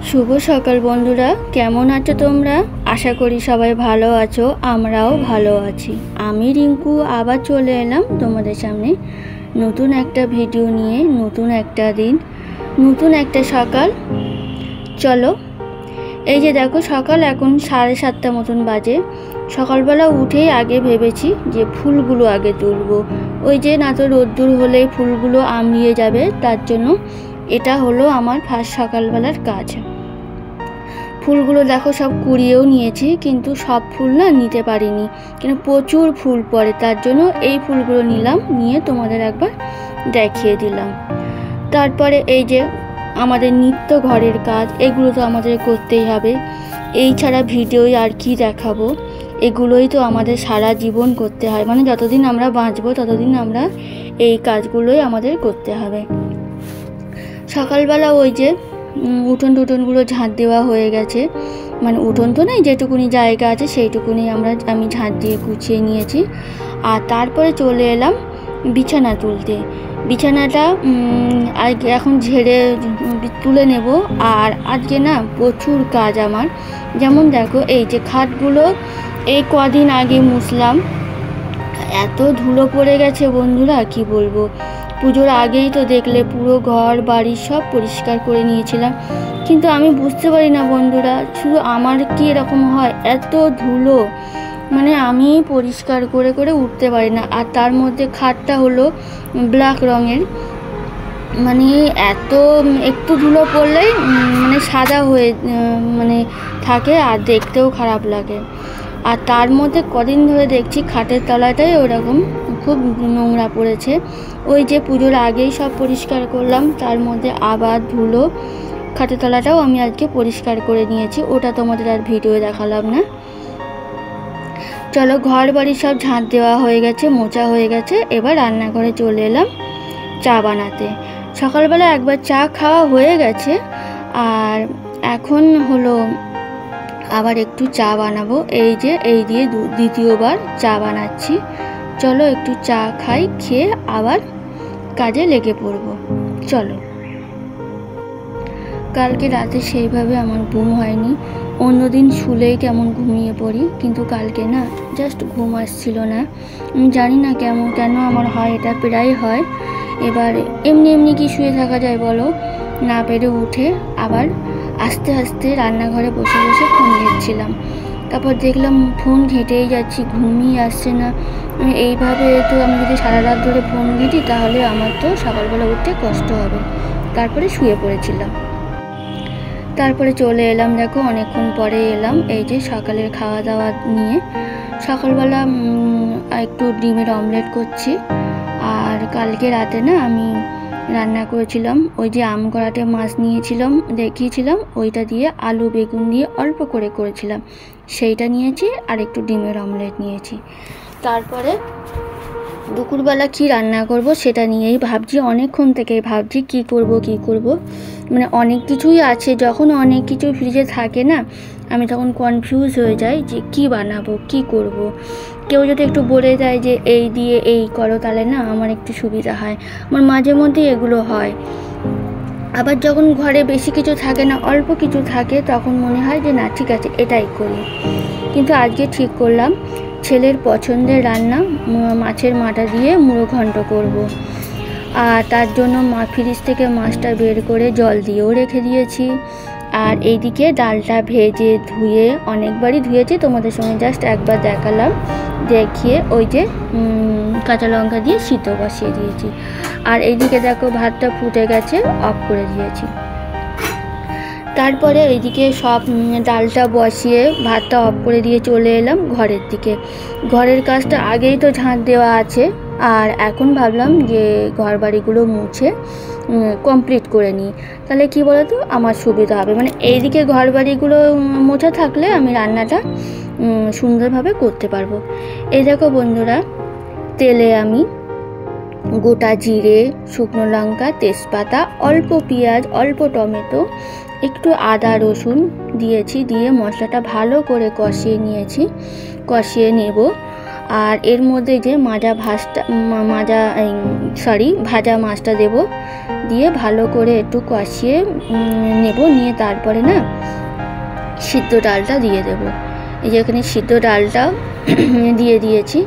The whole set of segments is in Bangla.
শুভ সকাল বন্ধুরা, কেমন আছো তোমরা? আশা করি সবাই ভালো আছো, আমরাও ভালো আছি। আমি রিঙ্কু আবার চলে এলাম তোমাদের সামনে নতুন একটা ভিডিও নিয়ে। নতুন একটা দিন, নতুন একটা সকাল। চলো, এই যে দেখো সকাল এখন 7:30 মতন বাজে। সকালবেলা উঠেই আগে ভেবেছি যে ফুলগুলো আগে তুলবো। ওই যে না তো রোদ্দুর হলেই ফুলগুলো আমড়িয়ে যাবে, তার জন্য এটা হলো আমার ফার্স্ট সকালবেলার কাজ। ফুলগুলো দেখো সব কুড়িয়েও নিয়েছি, কিন্তু সব ফুল না নিতে পারিনি, কেন প্রচুর ফুল পড়ে, তার জন্য এই ফুলগুলো নিলাম, নিয়ে তোমাদের একবার দেখিয়ে দিলাম। তারপরে এই যে আমাদের নিত্য ঘরের কাজ, এগুলো তো আমাদের করতেই হবে। এই ছাড়া ভিডিওই আর কি দেখাবো, এগুলোই তো আমাদের সারা জীবন করতে হয়, মানে যতদিন আমরা বাঁচবো ততদিন আমরা এই কাজগুলোই আমাদের করতে হবে। সকালবেলা ওই যে উঠোন টুটনগুলো ঝাঁট দেওয়া হয়ে গেছে, মানে উঠোন তো নেই, যেটুকুনি জায়গা আছে সেইটুকুনি আমি ঝাঁট দিয়ে গুছিয়ে নিয়েছি। আর তারপরে চলে এলাম বিছানা তুলতে। বিছানাটা এখন ঝেড়ে তুলে নেব। আর আজকে না প্রচুর কাজ আমার, যেমন দেখো এই যে খাটগুলো এই কদিন আগে মুছলাম, এত ধুলো পড়ে গেছে বন্ধুরা কি বলবো। পুজোর আগেই তো দেখলে পুরো ঘর বাড়ি সব পরিষ্কার করে নিয়েছিলাম, কিন্তু আমি বুঝতে পারি না বন্ধুরা, শুধু আমার কি এরকম হয়, এত ধুলো, মানে আমি পরিষ্কার করে করে উঠতে পারি না। আর তার মধ্যে খাটটা হলো ব্ল্যাক রঙের, মানে এত একটু ধুলো পড়লেই মানে সাদা হয়ে মানে থাকে, আর দেখতেও খারাপ লাগে। আর তার মধ্যে কদিন ধরে দেখছি খাটের তলাটাই ওরকম খুব নোংরা পড়েছে। ওই যে পুজোর আগেই সব পরিষ্কার করলাম, তার মধ্যে আবার ধুলো। খাটের তলাটাও আমি আজকে পরিষ্কার করে নিয়েছি, ওটা তোমাদের আর ভিডিও দেখালাম না। চলো, ঘর বাড়ি সব ঝাঁট দেওয়া হয়ে গেছে, মোছা হয়ে গেছে, এবার রান্নাঘরে চলে এলাম চা বানাতে। সকালবেলা একবার চা খাওয়া হয়ে গেছে, আর এখন হলো আবার একটু চা বানাবো। এই যে এই দিয়ে দ্বিতীয়বার চা বানাচ্ছি। চলো একটু চা খাই, খেয়ে আবার কাজে লেগে পড়বো। চলো, কালকে রাতে সেইভাবে আমার ঘুম হয়নি, অন্যদিন শুলেই কেমন ঘুমিয়ে পড়ি, কিন্তু কালকে না জাস্ট ঘুম আসছিল না। আমি জানি না কেন আমার হয়, এটা প্রায় হয়। এবার এমনি কি শুয়ে থাকা যায় বলো, না পেরে উঠে আবার আস্তে আস্তে রান্নাঘরে বসে বসে ফোন ঘেঁটছিলাম। তারপর দেখলাম ফোন ঘেঁটেই যাচ্ছি, ঘুমই আসছে না। এইভাবে তো আমি যদি সারা রাত ধরে ফোন ঘেঁটি তাহলে আমার তো সকালবেলা উঠতে কষ্ট হবে। তারপরে শুয়ে পড়েছিলাম। তারপরে চলে এলাম, দেখো অনেকক্ষণ পরে এলাম এই যে সকালের খাওয়া দাওয়া নিয়ে। সকালবেলা একটু ডিমের অমলেট করছি। আর কালকে রাতে না আমি রান্না করেছিলাম, ওই যে আম করাটে মাছ নিয়েছিলাম, দেখিয়েছিলাম, ওইটা দিয়ে আলু বেগুন দিয়ে অল্প করে করেছিলাম, সেইটা নিয়েছি, আর একটু ডিমের অমলেট নিয়েছি। তারপরে দুপুরবেলা কি রান্না করব সেটা নিয়েই ভাবছি, অনেকক্ষণ থেকেই ভাবছি কি করব, মানে অনেক কিছুই আছে। যখন অনেক কিছু ফ্রিজে থাকে না, আমি তখন কনফিউজ হয়ে যাই যে কি বানাবো, কি করব। কেউ যদি একটু বলে দেয় যে এই দিয়ে এই করো, তাহলে না আমার একটু সুবিধা হয়। আমার মাঝে মধ্যে এগুলো হয়। আবার যখন ঘরে বেশি কিছু থাকে না, অল্প কিছু থাকে, তখন মনে হয় যে না ঠিক আছে এটাই করি। কিন্তু আজকে ঠিক করলাম ছেলের পছন্দের রান্না, মাছের মাথা দিয়ে মুড়ো ঘন্ট করব। আর তার জন্য ফ্রিজ থেকে মাছটা বের করে জল দিয়েও রেখে দিয়েছি। আর এইদিকে ডালটা ভেজে ধুয়ে, অনেকবারই ধুয়েছি, তোমাদের সঙ্গে জাস্ট একবার দেখালাম, দেখিয়ে ওই যে কাঁচা লঙ্কা দিয়ে সিদ্ধ বসিয়ে দিয়েছি। আর এইদিকে দেখো ভাতটা ফুটে গেছে, অফ করে দিয়েছি। তারপরে এইদিকে সব ডালটা বসিয়ে ভাতটা অফ করে দিয়ে চলে এলাম ঘরের দিকে। ঘরের কাজটা আগেই তো ঝাঁট দেওয়া আছে, আর এখন ভাবলাম যে ঘর বাড়িগুলো মুছে কমপ্লিট করে নিই, তাহলে কি বলো তো আমার সুবিধা হবে। মানে এইদিকে ঘর বাড়িগুলো মোছা থাকলে আমি রান্নাটা সুন্দরভাবে করতে পারবো। এই দেখো বন্ধুরা, তেলে আমি গোটা জিরে, শুকনো লঙ্কা, তেজপাতা, অল্প পেঁয়াজ, অল্প টমেটো, একটু আদা রসুন দিয়েছি, দিয়ে মশলাটা ভালো করে কষিয়ে নেব। আর এর মধ্যে যে ভাজা মাছটা দেব, দিয়ে ভালো করে একটু কষিয়ে নেব, নিয়ে তারপরে না সিদ্ধ ডালটা দিয়ে দেব। এই যে এখানে সিদ্ধ ডালটা দিয়ে দিয়েছি।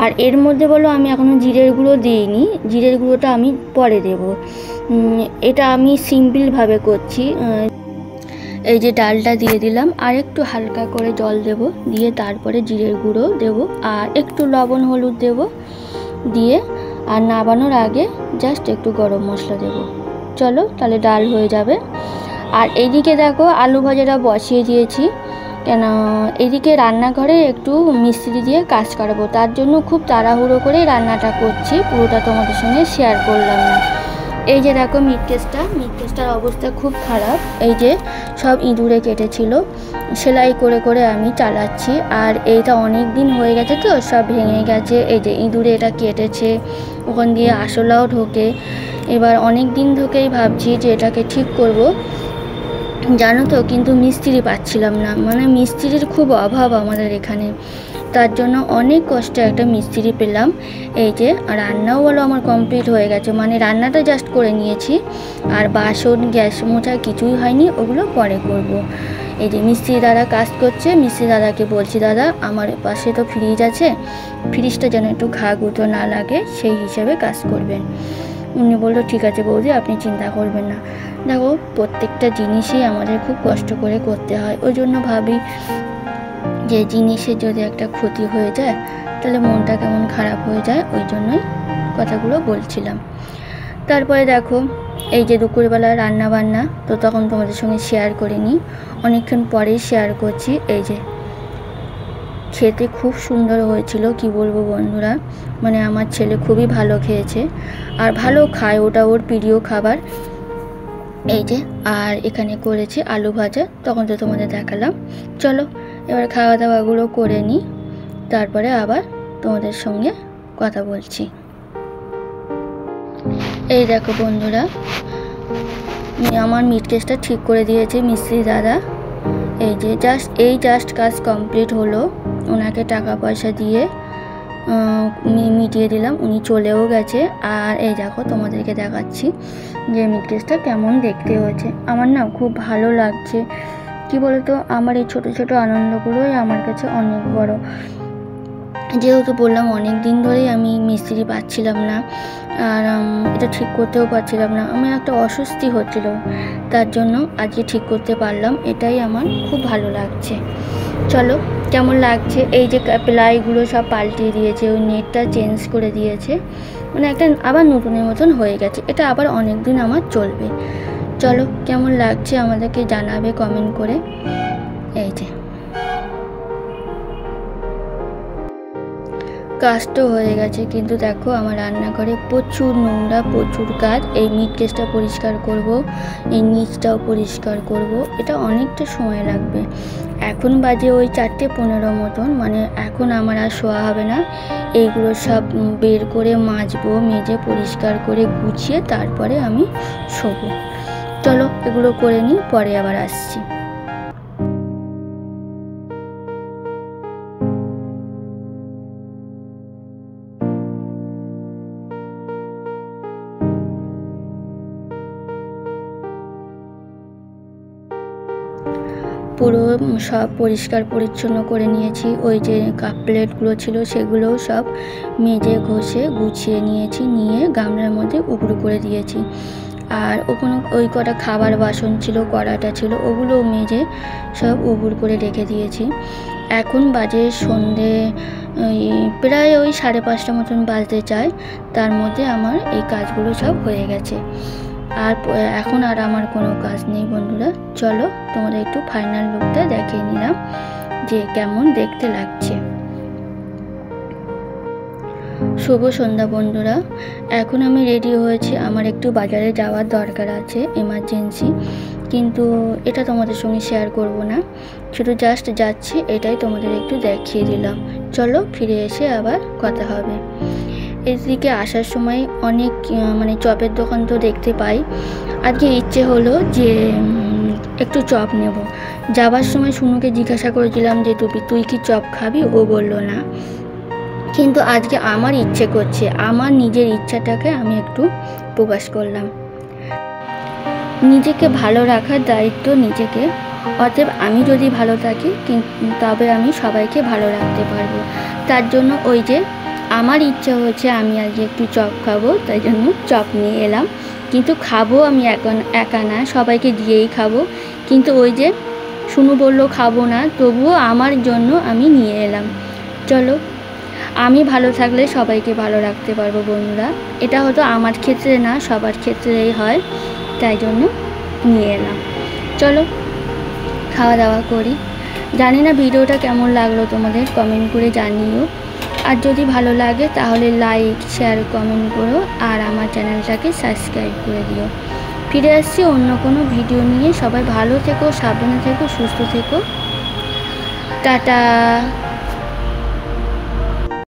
আর এর মধ্যে বলো আমি এখনও জিরের গুঁড়ো দিইনি, জিরের গুঁড়োটা আমি পরে দেব। এটা আমি সিম্পলভাবে করছি। এই যে ডালটা দিয়ে দিলাম, আর একটু হালকা করে জল দেব, দিয়ে তারপরে জিরের গুঁড়ো দেব আর একটু লবণ হলুদ দেব, দিয়ে আর নামানোর আগে জাস্ট একটু গরম মশলা দেব। চলো তাহলে ডাল হয়ে যাবে। আর এইদিকে দেখো আলু ভাজাটা বসিয়ে দিয়েছি, কেন এদিকে রান্নাঘরে একটু মিস্ত্রি দিয়ে কাজ করাবো, তার জন্য খুব তাড়াহুড়ো করে রান্নাটা করছি, পুরোটা তোমাদের সঙ্গে শেয়ার করলাম না। এই যে দেখো মিট কেসটার অবস্থা খুব খারাপ। এই যে সব ইঁদুরে কেটেছিল, সেলাই করে করে আমি চালাচ্ছি। আর এইটা অনেক দিন হয়ে গেছে তো সব ভেঙে গেছে। এই যে ইঁদুরে এটা কেটেছে, ওখান দিয়ে আরশোলাও ঢোকে। এবার অনেক দিন থেকেই ভাবছি যে এটাকে ঠিক করব, জানো তো, কিন্তু মিস্ত্রি পাচ্ছিলাম না, মানে মিস্ত্রির খুব অভাব আমাদের এখানে। তার জন্য অনেক কষ্টে একটা মিস্ত্রি পেলাম। এই যে রান্নাও বলো আমার কমপ্লিট হয়ে গেছে, মানে রান্নাটা জাস্ট করে নিয়েছি, আর বাসন গ্যাস মোছা কিছুই হয়নি, ওগুলো পরে করব। এই যে মিস্ত্রি দাদা কাজ করছে, মিস্ত্রি দাদাকে বলছি দাদা আমার পাশে তো ফ্রিজ আছে, ফ্রিজটা যেন একটু ঘা গুঁতো না লাগে সেই হিসেবে কাজ করবেন। উনি বললো ঠিক আছে বৌদি, আপনি চিন্তা করবেন না। দেখো প্রত্যেকটা জিনিসই আমাদের খুব কষ্ট করে করতে হয়, ওই জন্য ভাবি যে জিনিসের যদি একটা ক্ষতি হয়ে যায় তাহলে মনটা কেমন খারাপ হয়ে যায়, ওই জন্যই কথাগুলো বলছিলাম। তারপরে দেখো এই যে দুপুরবেলা রান্না বান্না তো তখন তোমাদের সঙ্গে শেয়ার করিনি, অনেকক্ষণ পরেই শেয়ার করছি। এই যে খেতে খুব সুন্দর হয়েছিল, কি বলবো বন্ধুরা, মানে আমার ছেলে খুবই ভালো খেয়েছে আর ভালো খায়, ওটা ওর প্রিয় খাবার। এই যে আর এখানে করেছি আলু ভাজা, তখন তো তোমাদের দেখালাম। চলো এবার খাওয়া দাওয়াগুলো করে নিই, তারপরে আবার তোমাদের সঙ্গে কথা বলছি। এই দেখো বন্ধুরা, আমার মিট কেসটা ঠিক করে দিয়েছে মিস্ত্রি দাদা। এই যে জাস্ট কাজ কমপ্লিট হলো, ওনাকে টাকা পয়সা দিয়ে মিটিয়ে দিলাম, উনি চলেও গেছে। আর এই দেখো তোমাদেরকে দেখাচ্ছি যে মিট কেসটা কেমন দেখতে হয়েছে। আমার না খুব ভালো লাগছে, কি বলতো, আমার এই ছোট ছোট আনন্দগুলোই আমার কাছে অনেক বড়। যেহেতু বললাম অনেক দিন ধরেই আমি মিস্ত্রি পাচ্ছিলাম না, আর এটা ঠিক করতেও পারছিলাম না, আমার একটা অস্বস্তি হচ্ছিল, তার জন্য আজকে ঠিক করতে পারলাম, এটাই আমার খুব ভালো লাগছে। চলো কেমন লাগছে। এই যে প্লাইগুলো সব পাল্টিয়ে দিয়েছে, ওই নেটটা চেঞ্জ করে দিয়েছে, মানে একটা আবার নতুনের মতন হয়ে গেছে, এটা আবার অনেক দিন আমার চলবে। চলো কেমন লাগছে আমাদেরকে জানাবে কমেন্ট করে। এই যে কাজটা হয়ে গেছে, কিন্তু দেখো আমার রান্নাঘরে প্রচুর নোংরা, প্রচুর কাজ। এই মিট কেসটা পরিষ্কার করব, এই নিচটাও পরিষ্কার করব, এটা অনেকটা সময় লাগবে। এখন বাজে ওই 4:15 মতন, মানে এখন আমার আর শোয়া হবে না, এইগুলো সব বের করে মাজবো, মেজে পরিষ্কার করে গুছিয়ে তারপরে আমি শোবো। চলো এগুলো করে নিই, পরে আবার আসছি। পুরো সব পরিষ্কার পরিচ্ছন্ন করে নিয়েছি, ওই যে কাপ প্লেটগুলো ছিল সেগুলোও সব মেজে ঘষে গুছিয়ে নিয়েছি, নিয়ে গামলার মধ্যে উবড়ু করে দিয়েছি। আর ওখানে ওই কটা খাবার বাসন ছিল, কড়াটা ছিল, ওগুলোও মেজে সব উবড়ু করে রেখে দিয়েছি। এখন বাজে সন্ধে প্রায় ওই 5:30 মতন বাজতে চায়, তার মধ্যে আমার এই কাজগুলো সব হয়ে গেছে। আর এখন আর আমার কোনো কাজ নেই বন্ধুরা। চলো তোমাদের একটু ফাইনাল লুকটা দেখিয়ে নিলাম যে কেমন দেখতে লাগছে। শুভ সন্ধ্যা বন্ধুরা, এখন আমি রেডি হয়েছি, আমার একটু বাজারে যাওয়ার দরকার আছে এমার্জেন্সি, কিন্তু এটা তোমাদের সঙ্গে শেয়ার করব না, শুধু জাস্ট যাচ্ছি, এটাই তোমাদের একটু দেখিয়ে দিলাম। চলো ফিরে এসে আবার কথা হবে। এদিকে আসার সময় অনেক মানে চপের দোকান তো দেখতে পাই, আজকে ইচ্ছে হলো যে একটু চপ নেব। যাবার সময় সুনুকে জিজ্ঞাসা করেছিলাম যে তুই কি চপ খাবি, ও বলল না, কিন্তু আজকে আমার ইচ্ছে করছে, আমার নিজের ইচ্ছাটাকে আমি একটু প্রকাশ করলাম। নিজেকে ভালো রাখার দায়িত্ব নিজেকে। অতএব আমি যদি ভালো থাকি তবে আমি সবাইকে ভালো রাখতে পারবো। তার জন্য ওই যে আমার ইচ্ছা হচ্ছে আমি আজকে একটু চপ খাবো, তাই জন্য চপ নিয়ে এলাম। কিন্তু খাবো আমি একা না, সবাইকে দিয়েই খাবো। কিন্তু ওই যে শুনু বললো খাবো না, তবুও আমার জন্য আমি নিয়ে এলাম। চলো, আমি ভালো থাকলে সবাইকে ভালো রাখতে পারবো বন্ধুরা। এটা হয়তো আমার ক্ষেত্রে না, সবার ক্ষেত্রেই হয়, তাই জন্য নিয়ে এলাম। চলো খাওয়া দাওয়া করি। জানি না ভিডিওটা কেমন লাগলো তোমাদের, কমেন্ট করে জানিও। আর যদি ভালো লাগে তাহলে লাইক শেয়ার কমেন্ট করো, আর আমার চ্যানেলটাকে সাবস্ক্রাইব করে দিও। ফিরে আসছি অন্য কোনো ভিডিও নিয়ে। সবাই ভালো থেকো, সাবধানে থেকো, সুস্থ থেকো। টাটা।